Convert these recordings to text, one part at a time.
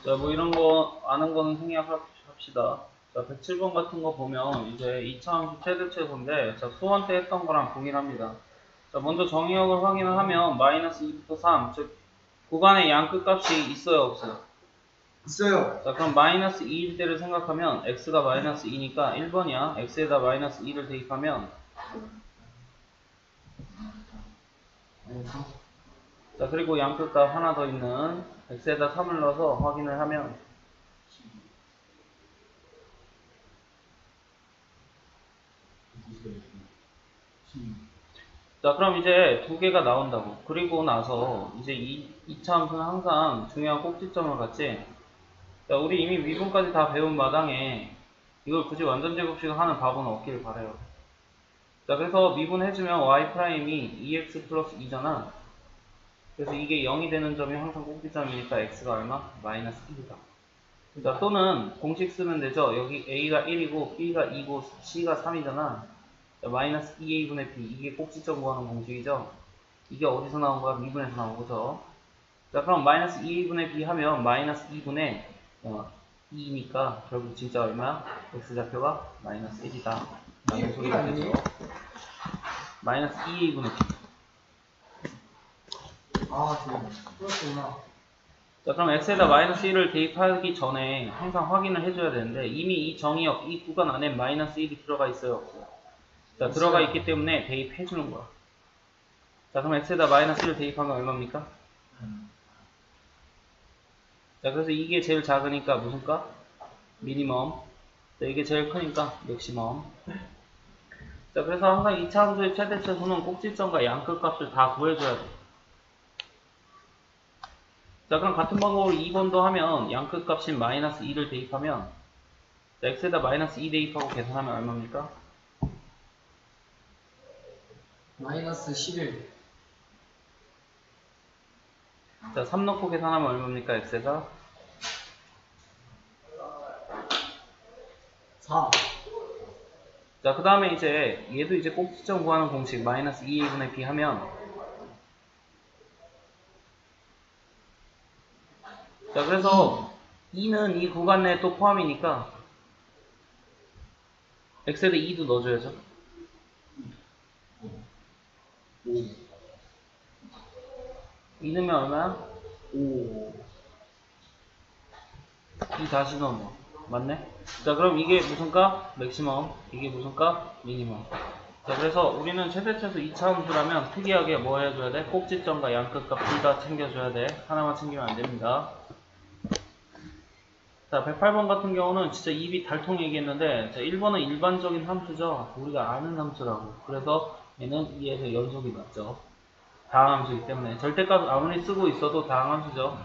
자, 뭐 이런 거 아는 거는 생략합시다. 자, 107번 같은 거 보면 이제 2차함수 최대최소인데, 자, 수원 때 했던 거랑 동일합니다. 자, 먼저 정의역을 확인을 하면 마이너스 2부터 3, 즉 구간에 양 끝값이 있어요, 없어요? 있어요. 자, 그럼 마이너스 2일 때를 생각하면 x가 마이너스 2니까 1번이야. x에다 마이너스 2를 대입하면 자, 그리고 양 끝값 하나 더 있는 x에다 3을 넣어서 확인을 하면 자, 그럼 이제 두 개가 나온다고. 그리고 나서 이제 2차 함수는 항상 중요한 꼭지점을 갖지. 자, 우리 이미 미분까지 다 배운 마당에 이걸 굳이 완전 제곱식을 하는 바보는 없길 바래요. 자, 그래서 미분해주면 y'이 2x 플러스 2잖아. 그래서 이게 0이 되는 점이 항상 꼭지점이니까 x가 얼마? 마이너스 1이다. 자, 또는 공식 쓰면 되죠. 여기 a가 1이고 b가 2고 c가 3이잖아. 자, 마이너스 2a분의 b, 이게 꼭지점 구하는 공식이죠. 이게 어디서 나온 거야? 미분에서 나온 거죠. 자, 그럼 마이너스 2a분의 b 하면 마이너스 2분의 2니까 결국 진짜 얼마야? x좌표가 마이너스 1이다 라는 소리가 되죠. 마이너스 2a분의 b. 아, 그렇구나. 자, 그럼 x에다 마이너스 1을 대입하기 전에 항상 확인을 해줘야 되는데, 이미 이 정의역, 이 구간 안에 마이너스 1이 들어가 있어요, 없어요? 자, 들어가 있기 때문에 대입해주는 거야. 자, 그럼 x에다 마이너스 1을 대입하면 얼마입니까? 자, 그래서 이게 제일 작으니까 무슨 값? 미니멈. 자, 이게 제일 크니까 맥시멈. 자, 그래서 항상 2차 함수의 최대최소는 꼭지점과 양끝 값을 다 구해줘야 돼. 자, 그럼 같은 방법으로 2번도 하면 양끝 값인 마이너스 2를 대입하면, 자, x에다 마이너스 2 대입하고 계산하면 얼마입니까? 마이너스 11. 자, 3 넣고 계산하면 얼마입니까, x에다? 4. 자, 그 다음에 이제 얘도 이제 꼭지점 구하는 공식 마이너스 2a분의 b 하면, 자, 그래서 2는 이 구간 내에 또 포함이니까 x에다 2도 넣어줘야죠. 2 넣으면 얼마야? 5. 2 다시 넣으면 맞네? 자, 그럼 이게 무슨 값? 맥시멈. 이게 무슨 값? 미니멈. 자, 그래서 우리는 최대최소 2차 함수라면 특이하게 뭐 해줘야 돼? 꼭지점과 양끝 값 둘 다 챙겨줘야 돼. 하나만 챙기면 안 됩니다. 자, 108번 같은 경우는 진짜 입이 달통 얘기했는데, 자, 1번은 일반적인 함수죠. 우리가 아는 함수라고. 그래서 얘는 2에서 연속이 맞죠. 다항함수이기 때문에. 절대값 아무리 쓰고 있어도 다항함수죠.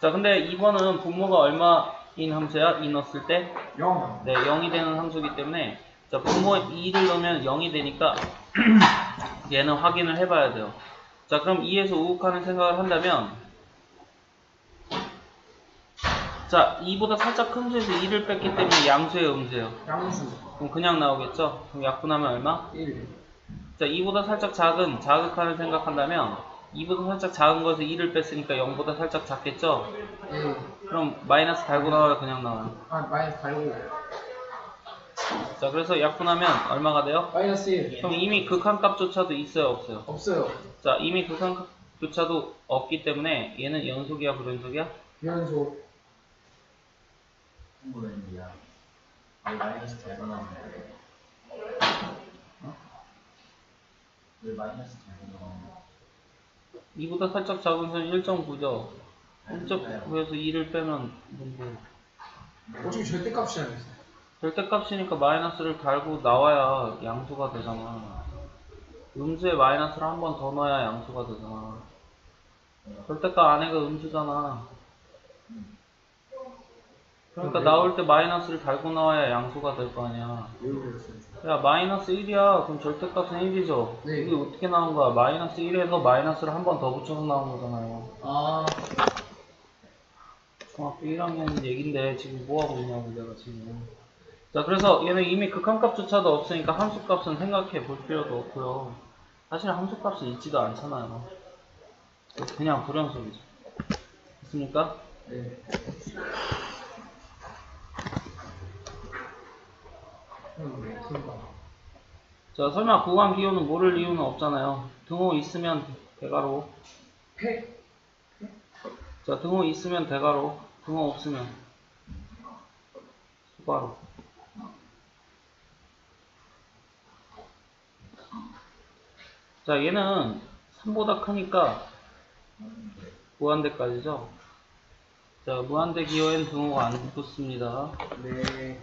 자, 근데 2번은 분모가 얼마인 함수야? 2 넣었을 때? 0. 네, 0이 되는 함수이기 때문에, 자, 분모에 2를 넣으면 0이 되니까 얘는 확인을 해봐야 돼요. 자, 그럼 2에서 우극하는 생각을 한다면, 자, 2보다 살짝 큰 수에서 2를 뺐기 때문에 양수예요, 음수예요? 양수. 그럼 그냥 나오겠죠? 그럼 약분하면 얼마? 1. 자, 2보다 살짝 작은 자극하는 생각한다면 2보다 살짝 작은 것에서 2를 뺐으니까 0보다 살짝 작겠죠? 1. 그럼 마이너스 달고 나와요, 그냥 나와요? 아, 마이너스 달고. 자, 그래서 약분하면 얼마가 돼요? 마이너스 1. 그럼 이미 극한값조차도 있어요, 없어요? 없어요. 자, 이미 극한값조차도 없기 때문에 얘는 연속이야, 불연속이야? 연속. 뭐야? 왜 마이너스 달고 나오는데? 왜 마이너스 달고 나오는데? 2보다 살짝 작은 수는 1.9죠? 1.9에서 2를 빼면 뭔데? 어차피 절대값이 아니었어. 절대값이니까 마이너스를 달고 나와야 양수가 되잖아. 음수에 마이너스를 한 번 더 넣어야 양수가 되잖아. 절대값 안에가 음수잖아. 그러니까 나올 때 마이너스를 달고 나와야 양수가 될 거 아니야. 야, 마이너스 1이야. 그럼 절대값은 1이죠. 네. 이게 어떻게 나온 거야? 마이너스 1에서 마이너스를 한 번 더 붙여서 나온 거잖아요. 아, 중학교 1학년 얘긴데 지금 뭐하고 있냐고 내가 지금. 자, 그래서 얘는 이미 극한값조차도 없으니까 함수값은 생각해 볼 필요도 없고요. 사실 함수값은 있지도 않잖아요. 그냥 불연속이죠. 됐습니까? 네. 그런가. 자, 설마 구간 기호는 모를 이유는 없잖아요. 등호 있으면 대가로. 팩? 자, 등호 있으면 대가로. 등호 없으면 수가로. 자, 얘는 3보다 크니까 무한대까지죠. 자, 무한대 기호엔 등호가 안 붙습니다. 네.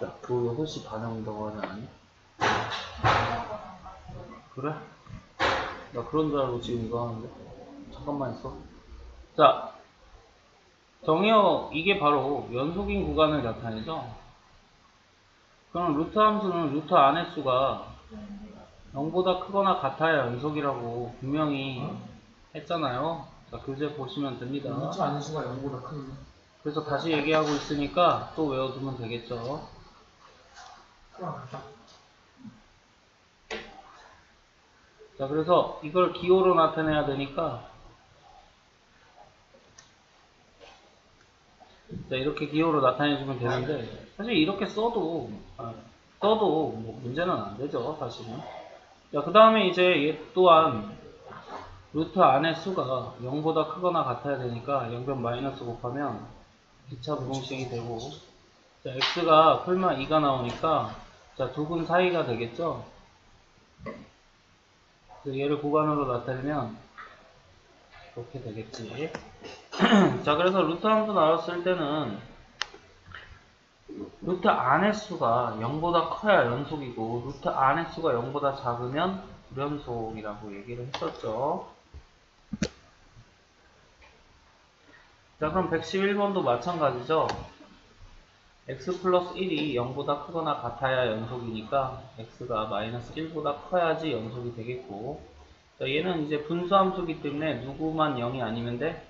야, 그거 6시 반에 온다고 하지 않니? 그래? 나 그런 줄 알고 지금 이거 하는데. 잠깐만 있어. 자, 정의어, 이게 바로 연속인 구간을 나타내죠. 그럼 루트 함수는 루트 안의 수가 0보다 크거나 같아야 연속이라고 분명히 했잖아요. 자, 교재 보시면 됩니다. 루트 아는 수가 0보다 큰. 그래서 다시 얘기하고 있으니까 또 외워두면 되겠죠. 그럼 같다. 자, 그래서 이걸 기호로 나타내야 되니까 자, 이렇게 기호로 나타내주면 되는데 사실 이렇게 써도 뭐 문제는 안 되죠, 사실은. 자, 그 다음에 이제 얘 또한 루트 안의 수가 0보다 크거나 같아야 되니까 0변 마이너스 곱하면 2차 부동식이 되고, 자, x가 설마 2가 나오니까 자, 두 근 사이가 되겠죠. 그래서 얘를 구간으로 나타내면 이렇게 되겠지. 자, 그래서 루트 함수 나왔을 때는 루트 안의 수가 0보다 커야 연속이고 루트 안의 수가 0보다 작으면 불연속이라고 얘기를 했었죠. 자, 그럼 111번도 마찬가지죠. x 플러스 1이 0보다 크거나 같아야 연속이니까 x가 마이너스 1보다 커야지 연속이 되겠고, 자, 얘는 이제 분수함수기 때문에 누구만 0이 아니면 돼?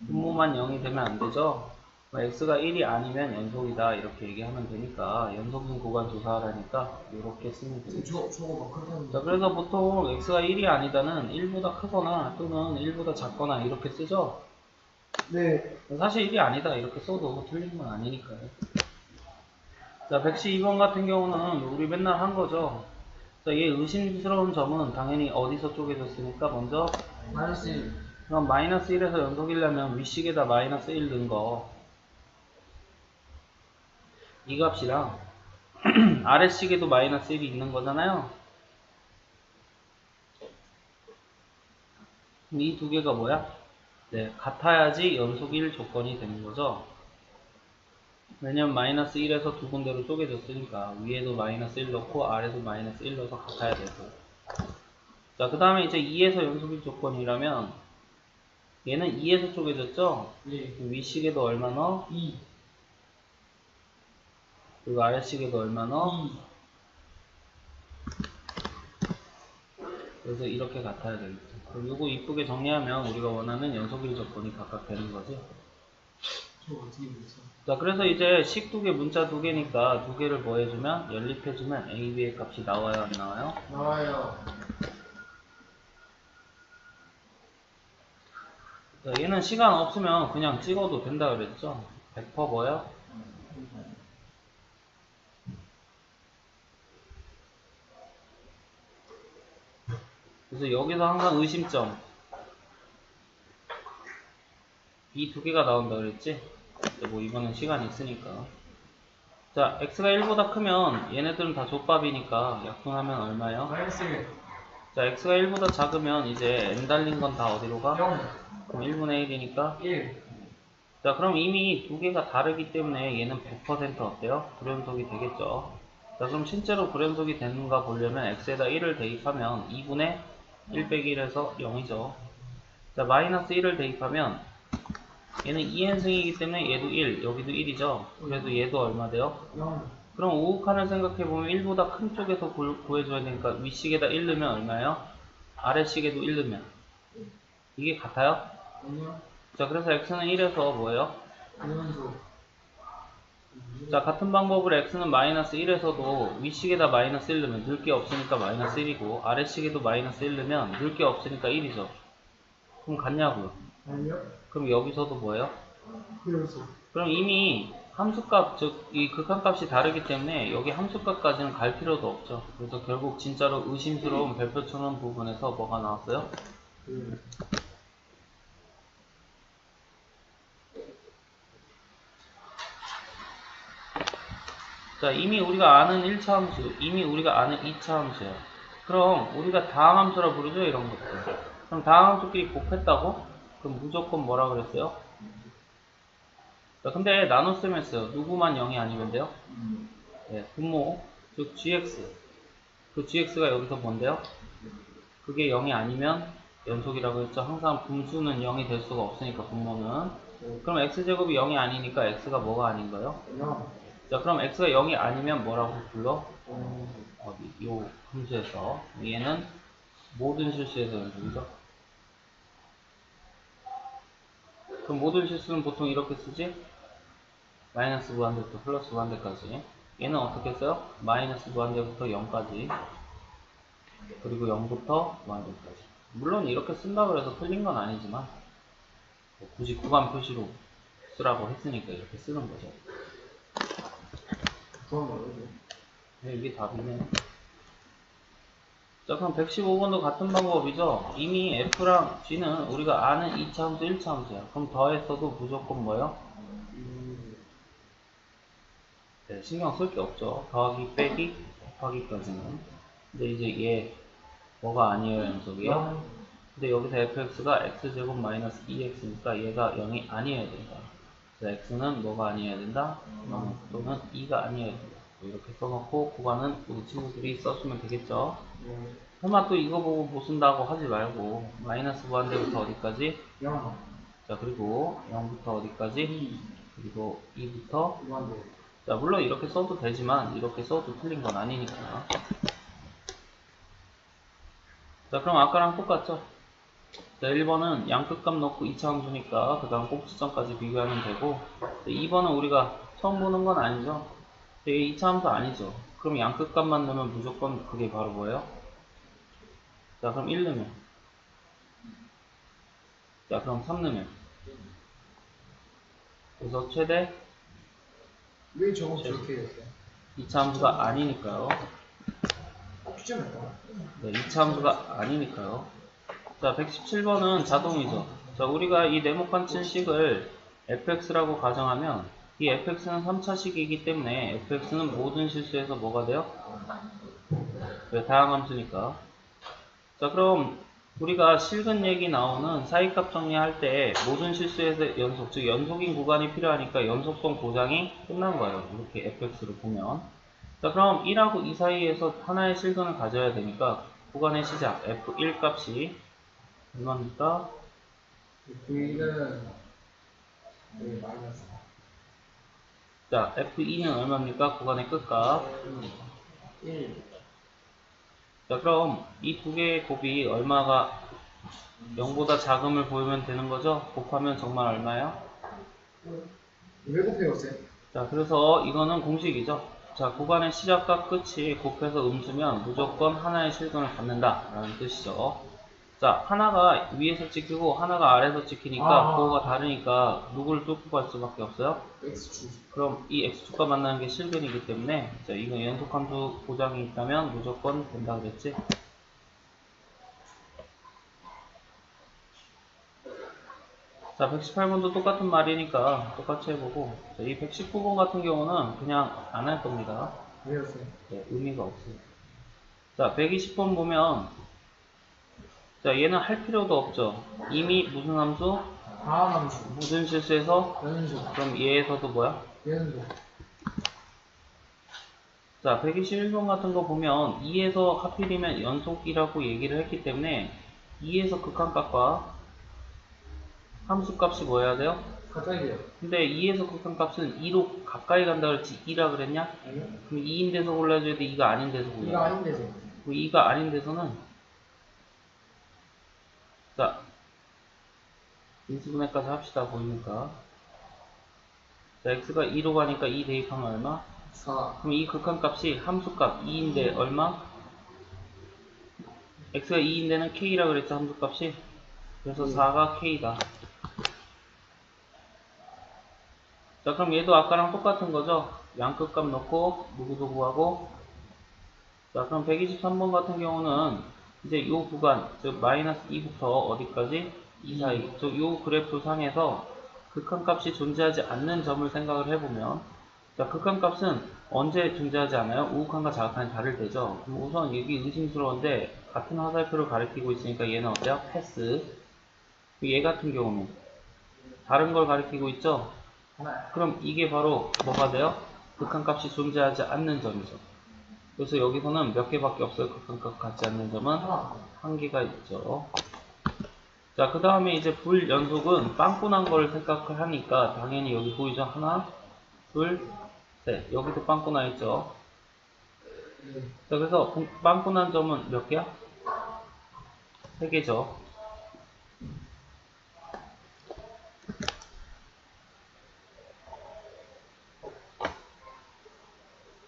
분모만 0이 되면 안 되죠. x가 1이 아니면 연속이다 이렇게 얘기하면 되니까 연속인 구간 조사하라니까 이렇게 쓰면 되겠죠. 저거 막 그렇다는. 자, 그래서 보통 x가 1이 아니다는 1보다 크거나 또는 1보다 작거나 이렇게 쓰죠. 네. 사실 1이 아니다 이렇게 써도 틀린 건 아니니까요. 자, 112번 같은 경우는 우리 맨날 한 거죠. 자, 얘 의심스러운 점은 당연히 어디서 쪼개졌으니까 먼저 마이너스 1. 그럼 마이너스 1에서 연속이려면 윗식에다 마이너스 1 넣은 거 이 값이랑 아래식에도 마이너스 1이 있는 거잖아요. 이 두 개가 뭐야? 네, 같아야지 연속 1 조건이 되는 거죠. 왜냐면 마이너스 1에서 두 군데로 쪼개졌으니까 위에도 마이너스 1 넣고 아래도 마이너스 1 넣어서 같아야 되고. 자, 그 다음에 이제 2에서 연속 1 조건이라면 얘는 2에서 쪼개졌죠? 예. 윗식에도 얼마 넣어? 2. 그리고 아래식에도 얼마 넣어? 2. 그래서 이렇게 같아야 되겠죠. 그럼 요거 이쁘게 정리하면 우리가 원하는 연속 1 조건이 각각 되는 거지. 저거 어떻게 됐어? 자, 그래서 이제 식 두 개, 문자 두 개니까 두 개를 뭐 해주면 연립해주면 a, b의 값이 나와요, 안 나와요? 나와요. 자, 얘는 시간 없으면 그냥 찍어도 된다 그랬죠? 100% 뭐야? 그래서 여기서 항상 의심점 이 두 개가 나온다 그랬지? 뭐 이번엔 시간이 있으니까. 자, x가 1보다 크면 얘네들은 다 족밥이니까 약분하면 얼마요? 마이너스 1. 자, x가 1보다 작으면 이제 n 달린 건 다 어디로 가? 0. 그럼 1분의 1이니까 1. 자, 그럼 이미 두 개가 다르기 때문에 얘는 100% 어때요? 불연속이 되겠죠. 자, 그럼 실제로 불연속이 되는가 보려면 x에다 1을 대입하면 2분의 1 빼기 1에서 0이죠. 자, 마이너스 1을 대입하면 얘는 2n승이기 때문에 얘도 1, 여기도 1이죠. 그래서 얘도 얼마 돼요? 0. 그럼 오흑칸을 생각해보면 1보다 큰 쪽에서 구해줘야 되니까 윗식에다 1 넣으면 얼마예요? 아래식에도 1 넣으면 이게 같아요? 아니요. 자, 그래서 x는 1에서 뭐예요? 그러면서 자, 같은 방법으로 x는 마이너스 1에서도 위식에다 마이너스 1 넣으면 늘 게 없으니까 마이너스 1이고 아래식에도 마이너스 1 넣으면 늘 게 없으니까 1이죠. 그럼 같냐고요? 아니요? 그럼 여기서도 뭐예요? 그래서. 그럼 이미 함수값, 즉 이 극한값이 다르기 때문에 여기 함수값까지는 갈 필요도 없죠. 그래서 결국 진짜로 의심스러운 별표처럼 부분에서 뭐가 나왔어요? 그, 자, 이미 우리가 아는 1차 함수, 이미 우리가 아는 2차 함수야. 그럼 우리가 다항함수라 부르죠, 이런 것들. 그럼 다항함수끼리 곱했다고? 그럼 무조건 뭐라 그랬어요? 자, 근데 나눠 쓰면 했어요. 누구만 0이 아니면 돼요? 네, 분모, 즉 gx. 그 gx가 여기서 뭔데요? 그게 0이 아니면 연속이라고 했죠. 항상 분수는 0이 될 수가 없으니까 분모는. 그럼 x제곱이 0이 아니니까 x가 뭐가 아닌 거예요? 그냥, 자, 그럼 x가 0이 아니면 뭐라고 불러? 어디? 요 함수에서. 얘는 모든 실수에서 연속이죠. 그럼 모든 실수는 보통 이렇게 쓰지? 마이너스 무한대부터 플러스 무한대까지. 얘는 어떻게 써요? 마이너스 무한대부터 0까지. 그리고 0부터 무한대까지. 물론 이렇게 쓴다고 해서 틀린 건 아니지만 뭐 굳이 구간 표시로 쓰라고 했으니까 이렇게 쓰는 거죠. 그건 뭐예요? 네, 이게 답이네. 자, 그럼 115번도 같은 방법이죠. 이미 F랑 G는 우리가 아는 2차 함수, 1차 함수야. 그럼 더했어도 무조건 뭐예요? 네, 신경 쓸 게 없죠. 더하기, 빼기, 곱하기까지는. 근데 이제 얘 뭐가 아니에요, 연속이요? 근데 여기서 fx가 x제곱 마이너스 2x니까 얘가 0이 아니어야 된다. 그래서 x는 뭐가 아니어야 된다? 0 또는 2가 아니어야 된다. 뭐 이렇게 써놓고 구간은 우리 친구들이 써주면 되겠죠. 설마 또 이거 보고 못 쓴다고 하지 말고 마이너스 무한대부터 어디까지? 0. 자, 그리고 0부터 어디까지? 2. 그리고 2부터 무한대. 자, 물론 이렇게 써도 되지만 이렇게 써도 틀린 건 아니니까. 자, 그럼 아까랑 똑같죠? 자, 1번은 양끝값 넣고 2차 함수니까 그 다음 꼭지점까지 비교하면 되고, 자, 2번은 우리가 처음 보는 건 아니죠? 이게 2차 함수 아니죠? 그럼 양끝값만 넣으면 무조건 그게 바로 뭐예요? 자, 그럼 1 넣으면, 자, 그럼 3 넣으면, 그래서 최대 왜 저거 저렇게 했어요? 2차 함수가 아니니까요. 피자말까? 네, 2차 함수가 아니니까요. 자, 117번은 자동이죠. 자, 우리가 이 네모칸 친 식을 fx라고 가정하면 이 fx는 3차식이기 때문에 fx는 모든 실수에서 뭐가 돼요? 네, 다항함수니까. 자, 그럼 우리가 실근 얘기 나오는 사이값 정리할 때 모든 실수에서 연속, 즉 연속인 구간이 필요하니까 연속성 보장이 끝난 거예요. 이렇게 fx를 보면. 자, 그럼 1하고 2 사이에서 하나의 실근을 가져야 되니까 구간의 시작 f1 값이 얼마입니까? V는 마이너스. 자, F2는 얼마입니까? 구간의 끝값. 1. 자, 그럼 이 두 개의 곱이 얼마가 0보다 작음을 보이면 되는 거죠? 곱하면 정말 얼마예요? 왜 곱해요, 쌤? 자, 그래서 이거는 공식이죠. 자, 구간의 시작과 끝이 곱해서 음수면 무조건 하나의 실근을 갖는다 라는 뜻이죠. 자, 하나가 위에서 찍히고 하나가 아래에서 찍히니까 부호가 다르니까 누구를 뚫고 갈 수밖에 없어요? X축. 그럼 이 x축과 만나는 게 실근이기 때문에 자, 이거 연속함수 보장이 있다면 무조건 된다 그랬지? 자, 118번도 똑같은 말이니까 똑같이 해보고 자, 이 119번 같은 경우는 그냥 안 할 겁니다. 왜요, 쌤? 네, 의미가 없어요. 자, 120번 보면 자, 얘는 할 필요도 없죠. 이미 무슨 함수? 다함함수. 모든 실수에서 연속. 그럼 얘에서도 뭐야? 연속. 자, 121번 같은 거 보면 2에서 하필이면 연속이라고 얘기를 했기 때문에 2에서 극한값과 함수값이 뭐 해야 돼요? 가까이 돼요. 근데 2에서 극한값은 2로 가까이 간다 그랬지 2라 그랬냐? 아니요? 그럼 2인 데서 골라줘야 돼? 2가 아닌 데서 이거 골라야 돼? 아닌데서. 그 2가 아닌 데서는 자, 인수분해까지 합시다 보이니까 자, 자, x가 2로 가니까 2 대입하면 얼마? 4. 그럼 이 극한값이 함수값 2인데 얼마? x가 2인데는 k라 그랬죠, 함수값이. 그래서 4가 k다. 자, 그럼 얘도 아까랑 똑같은 거죠. 양끝값 넣고 누구도 구하고. 자, 그럼 123번 같은 경우는 이제 이 구간, 즉 마이너스 2부터 어디까지? 2 사이. 즉 이 그래프 상에서 극한값이 존재하지 않는 점을 생각을 해보면, 자, 극한값은 언제 존재하지 않아요? 우극한과 자극한이 다를 때죠. 그럼 우선 여기 의심스러운데 같은 화살표를 가리키고 있으니까 얘는 어때요? 패스. 얘 같은 경우는 다른 걸 가리키고 있죠? 그럼 이게 바로 뭐가 돼요? 극한값이 존재하지 않는 점이죠. 그래서 여기서는 몇 개밖에 없어요. 극한값 같지 않는 점은 한 개가 있죠. 자, 그 다음에 이제 불연속은 빵꾸난 걸 생각을 하니까 당연히 여기 보이죠? 하나, 둘, 셋. 여기도 빵꾸나 있죠. 자, 그래서 빵꾸난 점은 몇 개야? 3개죠.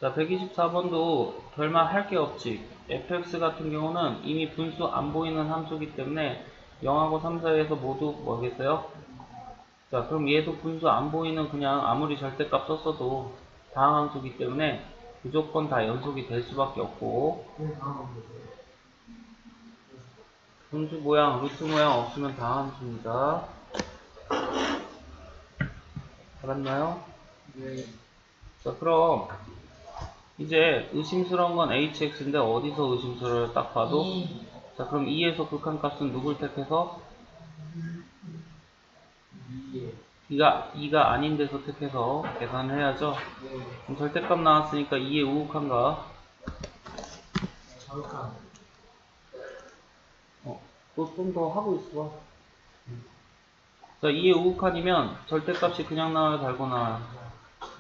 자, 124번도 별말 할 게 없지. fx 같은 경우는 이미 분수 안 보이는 함수기 때문에 0하고 3 사이에서 모두 뭐겠어요? 자, 그럼 얘도 분수 안 보이는 그냥 아무리 절대값 썼어도 다항함수기 때문에 무조건 다 연속이 될 수밖에 없고, 분수 모양, 루트 모양 없으면 다항함수입니다. 알았나요? 네. 자, 그럼 이제 의심스러운 건 hx인데 어디서 의심스러워요? 딱 봐도. 자, 그럼 2에서 극한값은 누굴 택해서? 2가 아닌 데서 택해서 계산을 해야죠. 그럼 절대값 나왔으니까 2의 우극한가? 자극한. 또 좀 더 하고 있어. 자, 2의 우극한이면 절대값이 그냥 나와요, 달고 나와요?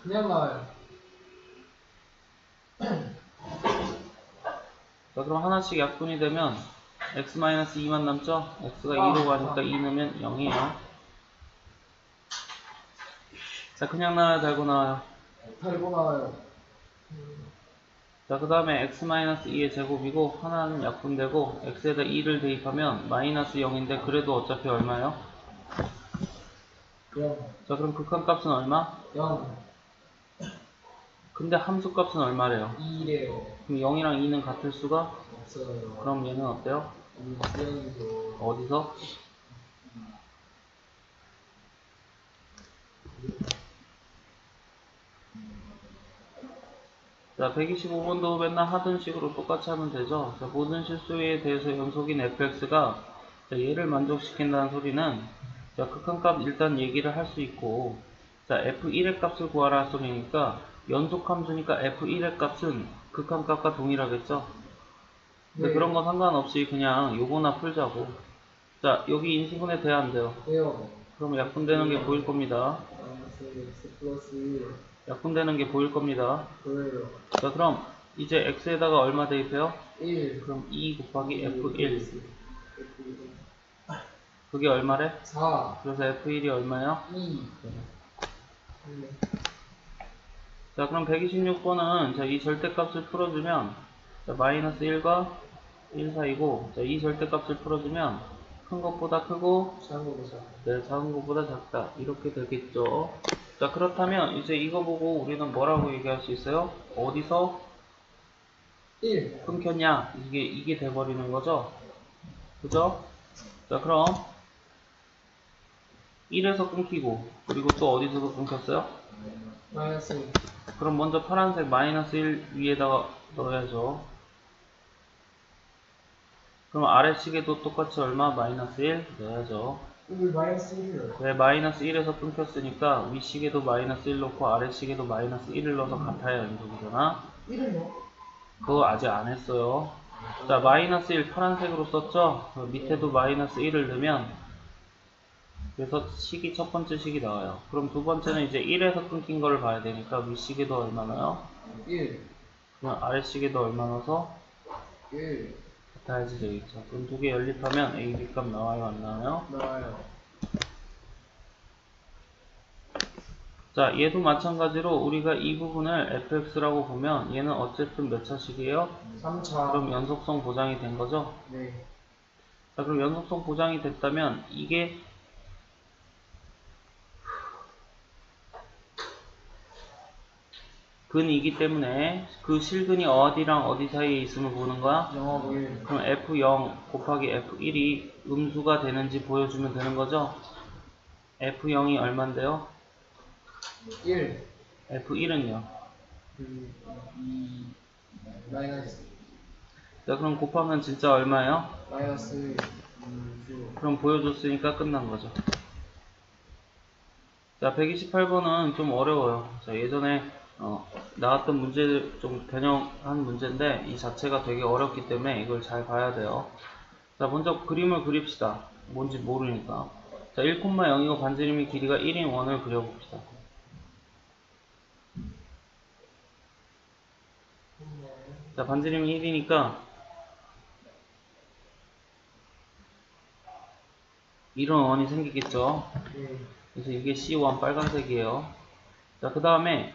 그냥 나와요. 자, 그럼 하나씩 약분이 되면 x-2만 남죠? x가 2로 가니까 2 넣으면 0이에요. 자, 그냥 나와요, 달고 나와요? 달고 나와요. 자, 그 다음에 x-2의 제곱이고 하나는 약분되고 x에다 2를 대입하면 마이너스 0인데 그래도 어차피 얼마예요? 0. 자, 그럼 극한값은 얼마? 0. 근데 함수값은 얼마래요? 2래요. 그럼 0이랑 2는 같을 수가? 없어요. 그럼 얘는 어때요? 수영이죠. 어디서? 자, 125번도 맨날 하던 식으로 똑같이 하면 되죠. 자, 모든 실수에 대해서 연속인 fx가 얘를 만족시킨다는 소리는, 자, 극한값 일단 얘기를 할 수 있고, 자, f1의 값을 구하라 소리니까 연속함수니까 f1의 값은 극한값과 동일하겠죠. 근데 네. 그런 거 상관없이 그냥 요거나 풀자고. 자, 여기 인수분해 돼야 안 돼요? 돼요. 그럼 약분되는 게 보일 겁니다. 마이너스 x 플러스 약분되는 게 보일 겁니다. 그래요. 자, 그럼 이제 x에다가 얼마 대입해요? 1. 그럼 2 곱하기 f1. 그게 얼마래? 4. 그래서 f1이 얼마야? 2. 자, 그럼 126번은 자, 이 절대값을 풀어주면 자, 마이너스 1과 1 사이고, 자, 이 절대값을 풀어주면 큰 것보다 크고 작은 거보다. 네, 작은 것보다 작다. 이렇게 되겠죠. 자, 그렇다면 이제 이거 보고 우리는 뭐라고 얘기할 수 있어요? 어디서 1. 끊겼냐? 이게 돼버리는 거죠. 그죠? 자, 그럼 1에서 끊기고, 그리고 또 어디서도 끊겼어요? 마이너스 1. 그럼 먼저 파란색 마이너스 1 위에다가 넣어야죠. 그럼 아래식에도 똑같이 얼마? 마이너스 1 넣어야죠. 여기 마이너스 1이요. 왜 마이너스 1에서 끊겼으니까 위식에도 마이너스 1 넣고 아래식에도 마이너스 1을 넣어서 같아야 연속이잖아. 1은요? 그거 아직 안 했어요. 자, 마이너스 1 파란색으로 썼죠? 밑에도 마이너스 1을 넣으면 그래서 식이 첫 번째 식이 나와요. 그럼 두 번째는 이제 1에서 끊긴 거를 봐야 되니까 위식에도 얼마 넣어요? 1. 그럼 아래식에도 얼마 넣어서 1. 같아야지 되겠죠. 그럼 두 개 연립하면 A, B 값 나와요, 안 나와요? 나와요. 자, 얘도 마찬가지로 우리가 이 부분을 fx라고 보면 얘는 어쨌든 몇 차식이에요? 3차. 그럼 연속성 보장이 된 거죠? 네. 자, 그럼 연속성 보장이 됐다면 이게 근이기 때문에 그 실근이 어디랑 어디 사이에 있음을 보는 거야? 영어 1. 그럼 f0 곱하기 f1이 음수가 되는지 보여주면 되는 거죠? f0이 얼만데요? 1. f1은요? 2. 마이너스. 자, 그럼 곱하면 진짜 얼마예요? 마이너스 2주. 그럼 보여줬으니까 끝난 거죠. 자, 128번은 좀 어려워요. 자, 예전에 나왔던 문제들 좀 변형한 문제인데 이 자체가 되게 어렵기 때문에 이걸 잘 봐야 돼요. 자, 먼저 그림을 그립시다. 뭔지 모르니까. 자, 1,0이고 반지름이 길이가 1인 원을 그려봅시다. 자, 반지름이 1이니까 이런 원이 생기겠죠. 네. 그래서 이게 C1 빨간색이에요. 자, 그 다음에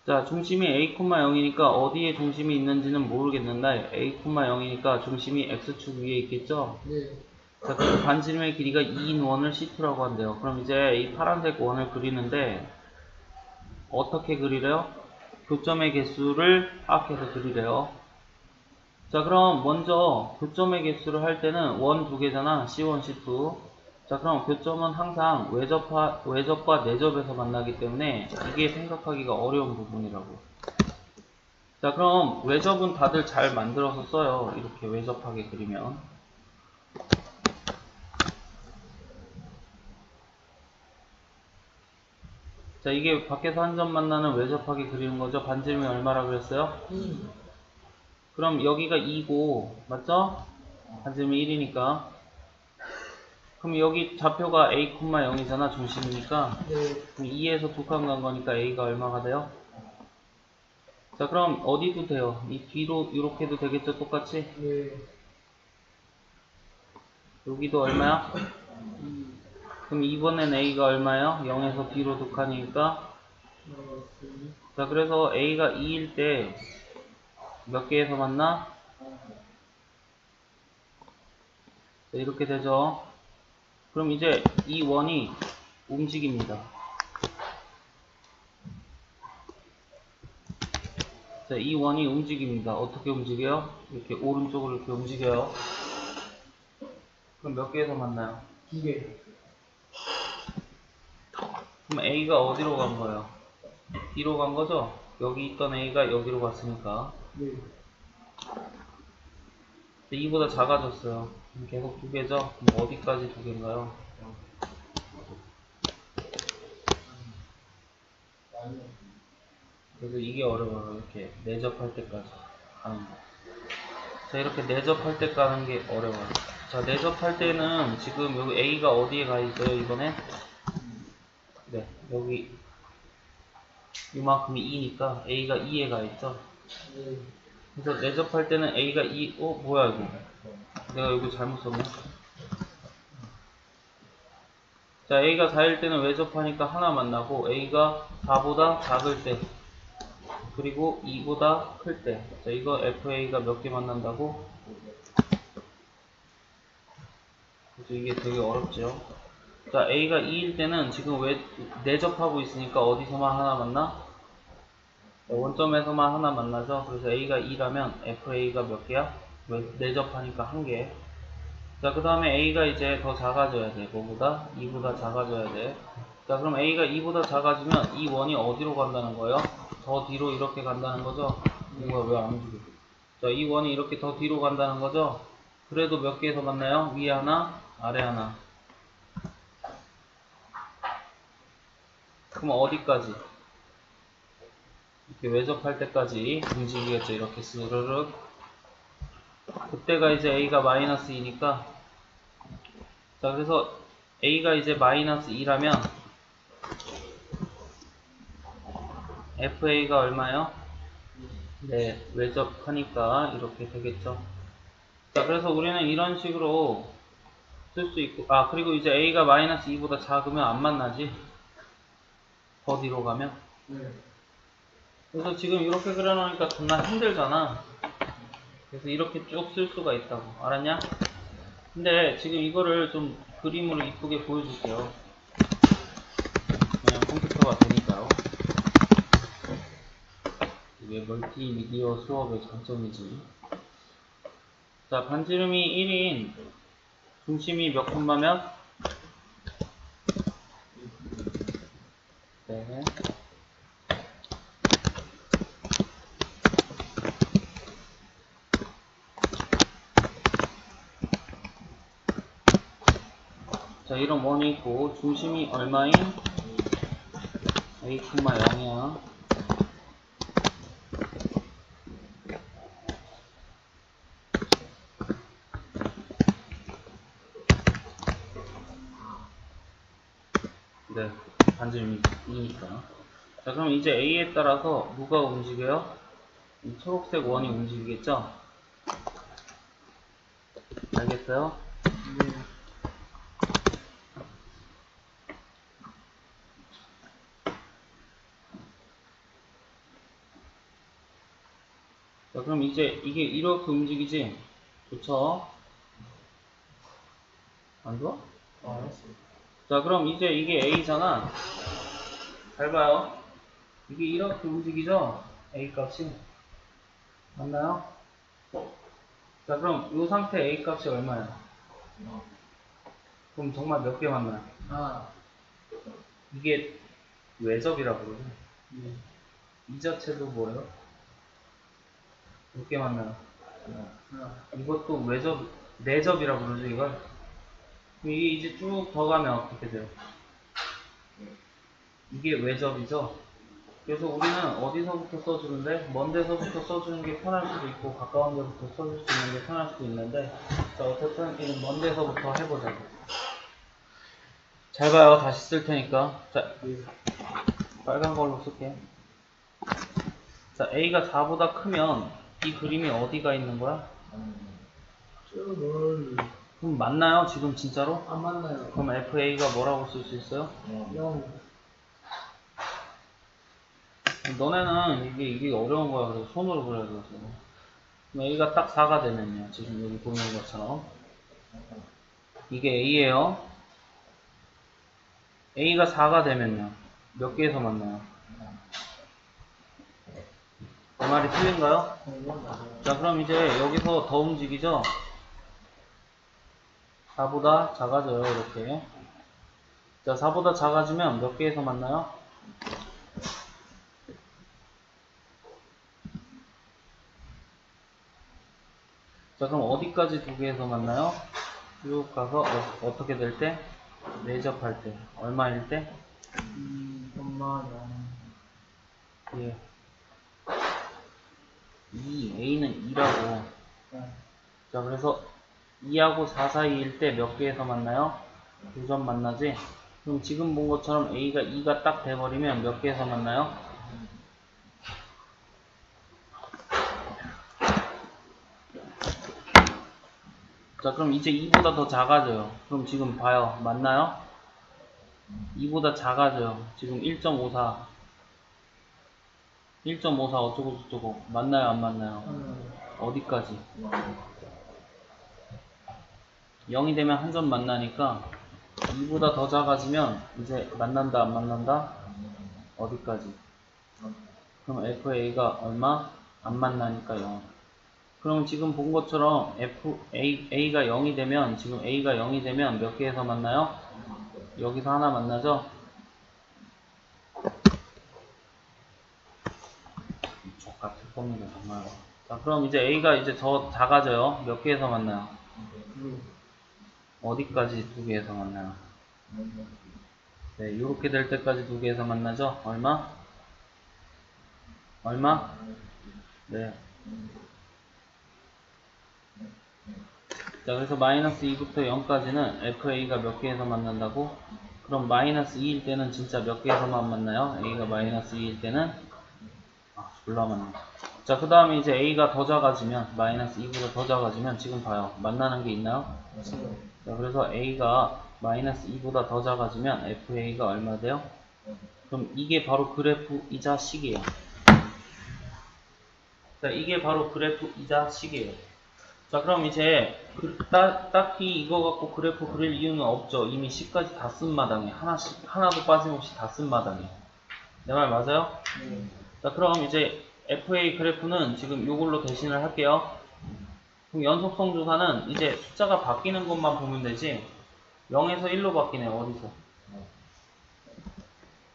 자, 중심이 a,0이니까 어디에 중심이 있는지는 모르겠는데 a,0이니까 중심이 x축 위에 있겠죠? 네. 자, 그럼 반지름의 길이가 2인 원을 C2라고 한대요. 그럼 이제 이 파란색 원을 그리는데 어떻게 그리래요? 교점의 개수를 파악해서 그리래요. 자, 그럼 먼저 교점의 개수를 할 때는 원 두 개잖아. C1, C2. 자, 그럼 교점은 항상 외접과 내접에서 만나기 때문에 이게 생각하기가 어려운 부분이라고. 자, 그럼 외접은 다들 잘 만들어서 써요. 이렇게 외접하게 그리면. 자, 이게 밖에서 한 점 만나는 외접하게 그리는 거죠. 반지름이 얼마라 그랬어요? 2. 그럼 여기가 2고, 맞죠? 반지름이 1이니까. 그럼 여기 좌표가 a,0이잖아. 중심이니까. 네. 그럼 2에서 두 칸 간 거니까 a가 얼마가 돼요? 자, 그럼 어디도 돼요? 이 뒤로 이렇게도 되겠죠? 똑같이? 네. 여기도 얼마야? 2. 그럼 이번엔 a가 얼마예요? 0에서 뒤로 두 칸이니까. 마이너스 자, 그래서 a가 2일 때 몇 개에서 만나? 자, 이렇게 되죠. 그럼 이제 이 원이 움직입니다. 자, 이 원이 움직입니다. 어떻게 움직여요? 이렇게 오른쪽으로 이렇게 움직여요. 그럼 몇 개에서 만나요? 2개. 그럼 A가 어디로 간 거예요? B로 간 거죠? 여기 있던 A가 여기로 갔으니까. 네. 2보다 작아졌어요. 그럼 계속 두 개죠? 그럼 어디까지 두 개인가요? 그래서 이게 어려워요. 이렇게 내접할 때까지 가는 거. 자, 이렇게 내접할 때 가는 게 어려워요. 자, 내접할 때는 지금 여기 A가 어디에 가 있어요, 이번에? 네, 여기 이만큼이 2니까 A가 2에 가 있죠? 네. 그래서 내접할 때는 A가 2, 뭐야 이거? 내가 여기 잘못 썼네. 자, A가 4일 때는 외접하니까 하나 만나고 A가 4보다 작을 때 그리고 2보다 클 때. 자, 이거 FA가 몇 개 만난다고? 그래서 이게 되게 어렵죠. 자, A가 2일 때는 지금 왜 내접하고 있으니까 어디서만 하나 만나? 원점에서만 하나 만나죠. 그래서 A가 2라면 FA가 몇 개야? 왜 내접하니까 한 개. 자, 그 다음에 A가 이제 더 작아져야 돼. 뭐보다? 2보다 작아져야 돼. 자, 그럼 A가 2보다 작아지면 이 원이 어디로 간다는 거예요? 더 뒤로 이렇게 간다는 거죠? 이거 왜 안 움직여? 자, 이 원이 이렇게 더 뒤로 간다는 거죠? 그래도 몇 개에서 만나요? 위에 하나, 아래 하나. 그럼 어디까지? 이렇게 외접할 때까지 움직이겠죠. 이렇게 스르륵. 그때가 이제 A가 마이너스 2니까. 자, 그래서 A가 이제 마이너스 2라면 FA가 얼마예요? 네, 외접하니까 이렇게 되겠죠. 자, 그래서 우리는 이런 식으로 쓸 수 있고, 아, 그리고 이제 a가 마이너스 2보다 작으면 안 만나지. 더 뒤로 가면. 네. 그래서 지금 이렇게 그려놓으니까 존나 힘들잖아. 그래서 이렇게 쭉 쓸 수가 있다고. 알았냐? 근데 지금 이거를 좀 그림으로 이쁘게 보여줄게요. 그냥 컴퓨터가 되니까요. 이게 멀티미디어 수업의 장점이지. 자, 반지름이 1인 중심이 몇 콤마면? 네. 자, 이런 원이 있고 중심이 얼마인? a, 0이야. 네, 반지름이 2니까. 자, 그럼 이제 a에 따라서 누가 움직여요? 이 초록색 원이 움직이겠죠? 알겠어요? 네. 자, 그럼 이제 이게 이렇게 움직이지? 좋죠? 안 좋아? 알았어요. 자, 그럼 이제 이게 a잖아. 잘 봐요. 이게 이렇게 움직이죠? a 값이. 맞나요? 자, 그럼 이 상태 a 값이 얼마야? 그럼 정말 몇 개 만나요? 아. 이게 외접이라고 그러죠. 네. 이 자체도 뭐예요? 몇 개 만나요? 하나. 이것도 외접, 내접이라고 그러죠, 이걸. 이게 이제 쭉 더 가면 어떻게 돼요? 이게 외접이죠? 그래서 우리는 어디서부터 써주는데, 먼 데서부터 써주는 게 편할 수도 있고, 가까운 데부터 써줄 수 있는 게 편할 수도 있는데, 자, 어쨌든 이는 먼 데서부터 해보자고. 잘 봐요. 다시 쓸 테니까. 자, 네. 빨간 걸로 쓸게. 자, a가 4보다 크면 이 그림이 어디가 있는 거야? 저 멀리. 그럼 맞나요? 지금 진짜로? 안 만나요. 그럼 fa가 뭐라고 쓸 수 있어요? 0. 너네는 이게 어려운 거야. 그래서 손으로 그려야 돼서. 그럼 a가 딱 4가 되면요. 지금 여기 보이는 것처럼. 이게 a예요. a가 4가 되면요. 몇 개에서 만나요? 그 말이 틀린가요? 자, 그럼 이제 여기서 더 움직이죠? 4보다 작아져요, 이렇게. 자, 4보다 작아지면 몇 개에서 만나요? 자, 그럼 어디까지 두 개에서 만나요? 쭉 가서 어떻게 될 때? 내접할 때. 얼마일 때? 2,000,000원. 예. 2, a는 2라고. 네. 자, 그래서 2하고 4 사이일 때 몇 개에서 만나요? 2점 만나지? 그럼 지금 본 것처럼 a가 2가 딱 돼버리면 몇 개에서 만나요? 자, 그럼 이제 2보다 더 작아져요. 그럼 지금 봐요. 맞나요? 2보다 작아져요. 지금 1.54. 1.54 어쩌고 저쩌고. 맞나요? 안 맞나요? 어디까지? 0이 되면 한 점 만나니까 2보다 더 작아지면 이제 만난다 안 만난다? 어디까지? 그럼 FA가 얼마? 안 만나니까 0. 그럼 지금 본 것처럼 A가 0이 되면 지금 A가 0이 되면 몇 개에서 만나요? 여기서 하나 만나죠? 족같을 겁니다 정말. 자, 그럼 이제 A가 이제 더 작아져요. 몇 개에서 만나요? 어디까지 두 개에서 만나요? 네, 이렇게 될 때까지 두 개에서 만나죠? 얼마? 얼마? 네. 자, 그래서 마이너스 2부터 0까지는 FA가 몇 개에서 만난다고? 그럼 마이너스 2일 때는 진짜 몇 개에서만 만나요? A가 마이너스 2일 때는? 아, 졸라 많네. 자, 그 다음에 이제 A가 더 작아지면, 마이너스 2보다 더 작아지면 지금 봐요. 만나는 게 있나요? 자, 자, 그래서 a가 마이너스 2보다 더 작아지면 fa가 얼마 돼요? 그럼 이게 바로 그래프이자 식이에요. 자, 이게 바로 그래프이자 식이에요. 자, 그럼 이제 딱히 이거 갖고 그래프 그릴 이유는 없죠. 이미 식까지 다 쓴 마당에 하나도 빠짐없이 다 쓴 마당에. 내 말 맞아요? 자, 그럼 이제 FA 그래프는 지금 이걸로 대신을 할게요. 그럼 연속성 조사는 이제 숫자가 바뀌는 것만 보면 되지 0에서 1로 바뀌네. 어디서?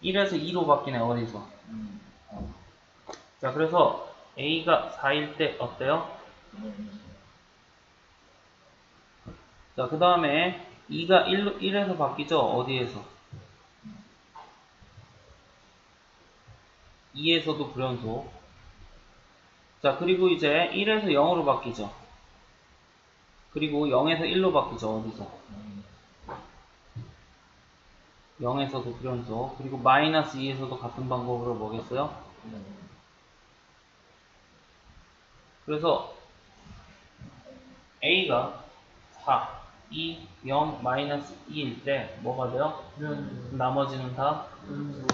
1에서 2로 바뀌네. 어디서? 자, 그래서 A가 4일 때 어때요? 자, 그 다음에 2가 1에서 바뀌죠? 어디에서? 2에서도 불연속. 자, 그리고 이제 1에서 0으로 바뀌죠? 그리고 0에서 1로 바뀌죠? 어디서? 0에서도 불연속. 그리고 마이너스 2에서도 같은 방법으로 뭐겠어요? 그래서 A가 4, 2, 0, 마이너스 2일 때 뭐가 돼요? 나머지는 다 연속.